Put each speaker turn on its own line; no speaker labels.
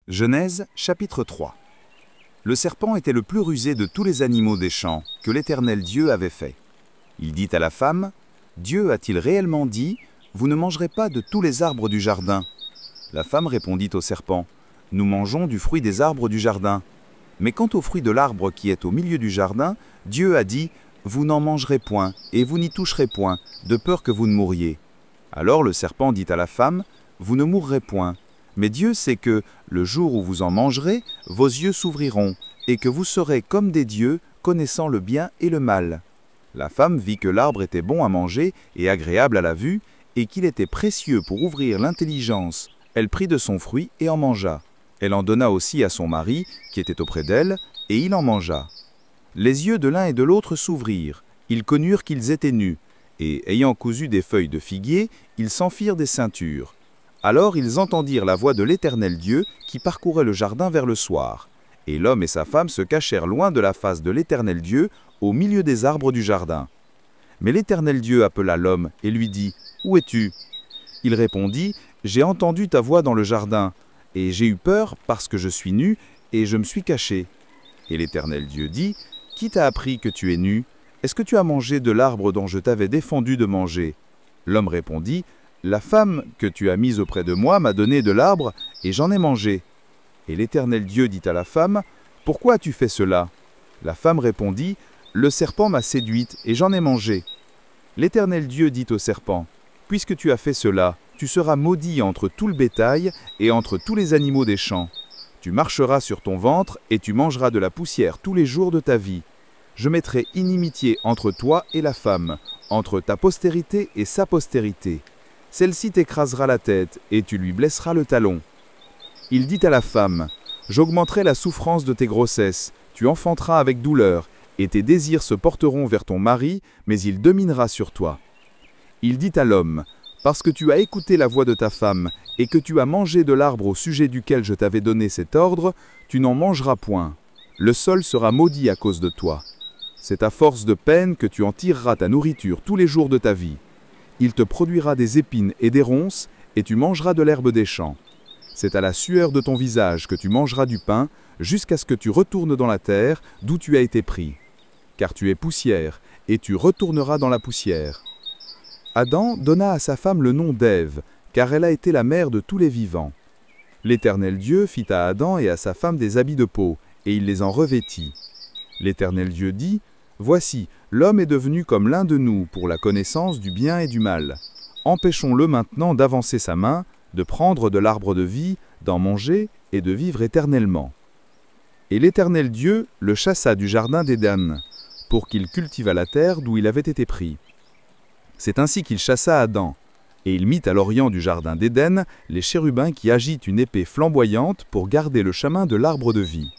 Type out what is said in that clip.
Genèse, chapitre 3. Le serpent était le plus rusé de tous les animaux des champs que l'Éternel Dieu avait fait. Il dit à la femme, « Dieu a-t-il réellement dit, vous ne mangerez pas de tous les arbres du jardin ?» La femme répondit au serpent, « Nous mangeons du fruit des arbres du jardin. Mais quant au fruit de l'arbre qui est au milieu du jardin, Dieu a dit, vous n'en mangerez point, et vous n'y toucherez point, de peur que vous ne mouriez. » Alors le serpent dit à la femme, « Vous ne mourrez point. Mais Dieu sait que, le jour où vous en mangerez, vos yeux s'ouvriront, et que vous serez comme des dieux, connaissant le bien et le mal. » La femme vit que l'arbre était bon à manger et agréable à la vue, et qu'il était précieux pour ouvrir l'intelligence. Elle prit de son fruit et en mangea. Elle en donna aussi à son mari, qui était auprès d'elle, et il en mangea. Les yeux de l'un et de l'autre s'ouvrirent, ils connurent qu'ils étaient nus, et ayant cousu des feuilles de figuier, ils s'en firent des ceintures. Alors ils entendirent la voix de l'Éternel Dieu qui parcourait le jardin vers le soir. Et l'homme et sa femme se cachèrent loin de la face de l'Éternel Dieu, au milieu des arbres du jardin. Mais l'Éternel Dieu appela l'homme et lui dit, « Où es-tu » Il répondit, « J'ai entendu ta voix dans le jardin, et j'ai eu peur parce que je suis nu, et je me suis caché. » Et l'Éternel Dieu dit, « Qui t'a appris que tu es nu? Est-ce que tu as mangé de l'arbre dont je t'avais défendu de manger ?» L'homme répondit, « La femme que tu as mise auprès de moi m'a donné de l'arbre, et j'en ai mangé. » Et l'Éternel Dieu dit à la femme, « Pourquoi as-tu fait cela ?» La femme répondit, « Le serpent m'a séduite, et j'en ai mangé. » L'Éternel Dieu dit au serpent, « Puisque tu as fait cela, tu seras maudit entre tout le bétail et entre tous les animaux des champs. Tu marcheras sur ton ventre, et tu mangeras de la poussière tous les jours de ta vie. Je mettrai inimitié entre toi et la femme, entre ta postérité et sa postérité. Celle-ci t'écrasera la tête, et tu lui blesseras le talon. » Il dit à la femme, « J'augmenterai la souffrance de tes grossesses, tu enfanteras avec douleur, et tes désirs se porteront vers ton mari, mais il dominera sur toi. » Il dit à l'homme, « Parce que tu as écouté la voix de ta femme, et que tu as mangé de l'arbre au sujet duquel je t'avais donné cet ordre, tu n'en mangeras point. Le sol sera maudit à cause de toi. C'est à force de peine que tu en tireras ta nourriture tous les jours de ta vie. Il te produira des épines et des ronces, et tu mangeras de l'herbe des champs. C'est à la sueur de ton visage que tu mangeras du pain, jusqu'à ce que tu retournes dans la terre, d'où tu as été pris. Car tu es poussière, et tu retourneras dans la poussière. » Adam donna à sa femme le nom d'Ève, car elle a été la mère de tous les vivants. L'Éternel Dieu fit à Adam et à sa femme des habits de peau, et il les en revêtit. L'Éternel Dieu dit, « Voici, l'homme est devenu comme l'un de nous pour la connaissance du bien et du mal. Empêchons-le maintenant d'avancer sa main, de prendre de l'arbre de vie, d'en manger et de vivre éternellement. » Et l'Éternel Dieu le chassa du jardin d'Éden, pour qu'il cultivât la terre d'où il avait été pris. C'est ainsi qu'il chassa Adam, et il mit à l'orient du jardin d'Éden les chérubins qui agitent une épée flamboyante pour garder le chemin de l'arbre de vie.